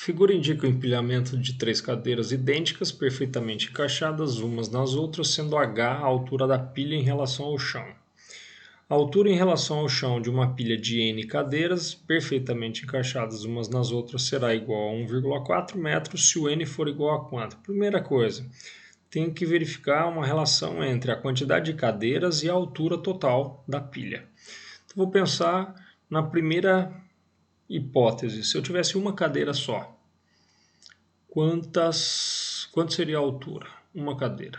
Figura indica o empilhamento de 3 cadeiras idênticas, perfeitamente encaixadas umas nas outras, sendo h a altura da pilha em relação ao chão. A altura em relação ao chão de uma pilha de n cadeiras, perfeitamente encaixadas umas nas outras, será igual a 1,4 metros se o n for igual a quanto? Primeira coisa, tenho que verificar uma relação entre a quantidade de cadeiras e a altura total da pilha. Então, vou pensar na primeira hipótese. Se eu tivesse uma cadeira só, quanto seria a altura? Uma cadeira.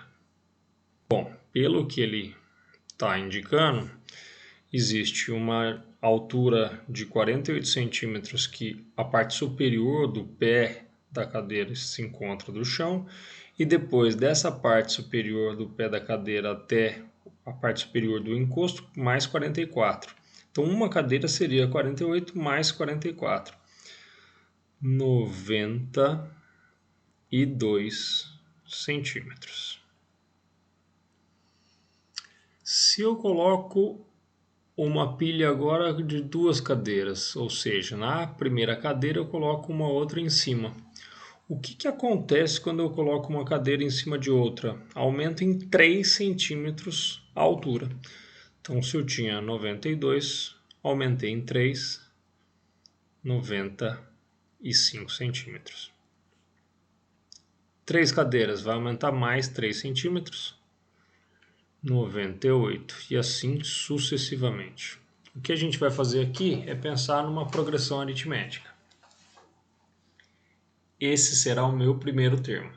Bom, pelo que ele está indicando, existe uma altura de 48 centímetros que a parte superior do pé da cadeira se encontra do chão, e depois dessa parte superior do pé da cadeira até a parte superior do encosto, mais 44. Então, uma cadeira seria 48 mais 44. 92 centímetros. Se eu coloco uma pilha agora de 2 cadeiras, ou seja, na primeira cadeira eu coloco uma outra em cima. O que acontece quando eu coloco uma cadeira em cima de outra? Aumenta em 3 centímetros a altura. Então, se eu tinha 92, aumentei em 3, 95 centímetros. 3 cadeiras vai aumentar mais 3 centímetros, 98, e assim sucessivamente. O que a gente vai fazer aqui é pensar numa progressão aritmética. Esse será o meu primeiro termo.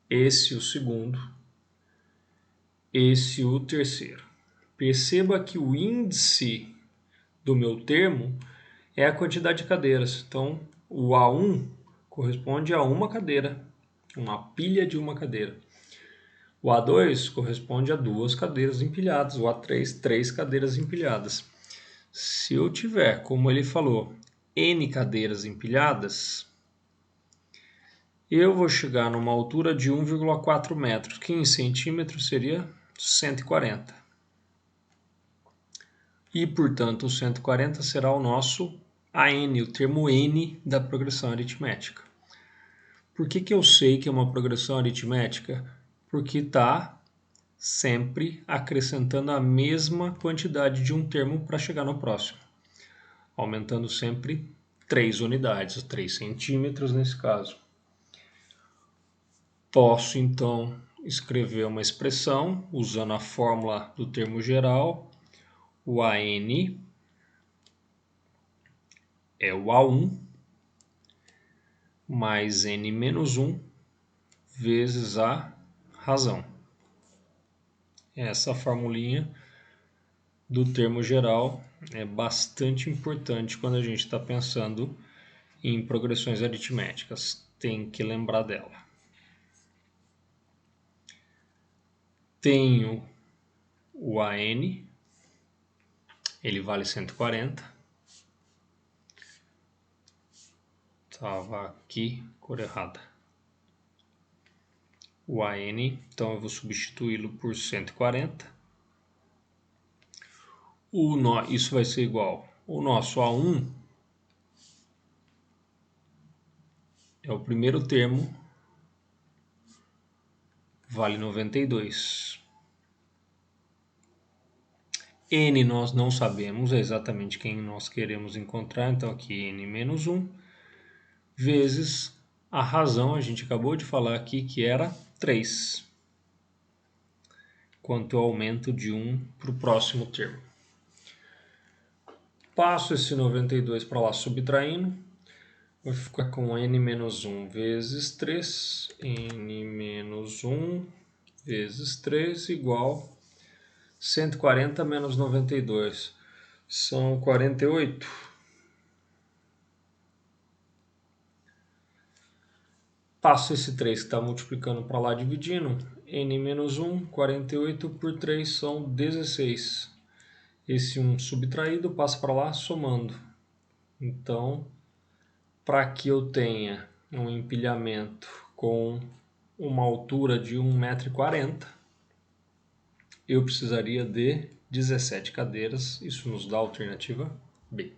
Esse o segundo. Esse o terceiro. Perceba que o índice do meu termo é a quantidade de cadeiras. Então, o A1 corresponde a uma cadeira, uma pilha de uma cadeira. O A2 corresponde a 2 cadeiras empilhadas. O A3, 3 cadeiras empilhadas. Se eu tiver, como ele falou, N cadeiras empilhadas, eu vou chegar numa altura de 1,4 metros, que em centímetros seria 140. E, portanto, o 140 será o nosso AN, o termo N da progressão aritmética. Por que eu sei que é uma progressão aritmética? Porque está sempre acrescentando a mesma quantidade de um termo para chegar no próximo, aumentando sempre 3 unidades, 3 centímetros nesse caso. Posso, então, escrever uma expressão usando a fórmula do termo geral. O AN é o A1 mais N menos 1 vezes a razão. Essa formulinha do termo geral é bastante importante quando a gente está pensando em progressões aritméticas. Tem que lembrar dela. Tenho o AN, ele vale 140. Estava aqui, cor errada. O AN, então eu vou substituí-lo por 140. Isso vai ser igual. O nosso A1 é o primeiro termo, vale 92. N nós não sabemos exatamente quem nós queremos encontrar, então aqui N menos 1, vezes a razão, a gente acabou de falar aqui que era 3, quanto ao aumento de 1 para o próximo termo. Passo esse 92 para lá subtraindo, vai ficar com N menos 1 vezes 3, N menos 1 vezes 3 igual 140 menos 92, são 48. Passo esse 3 que está multiplicando para lá, dividindo, N menos 1, 48 por 3 são 16. Esse 1 subtraído passa para lá, somando. Então, para que eu tenha um empilhamento com uma altura de 1,40 m, eu precisaria de 17 cadeiras. Isso nos dá a alternativa B.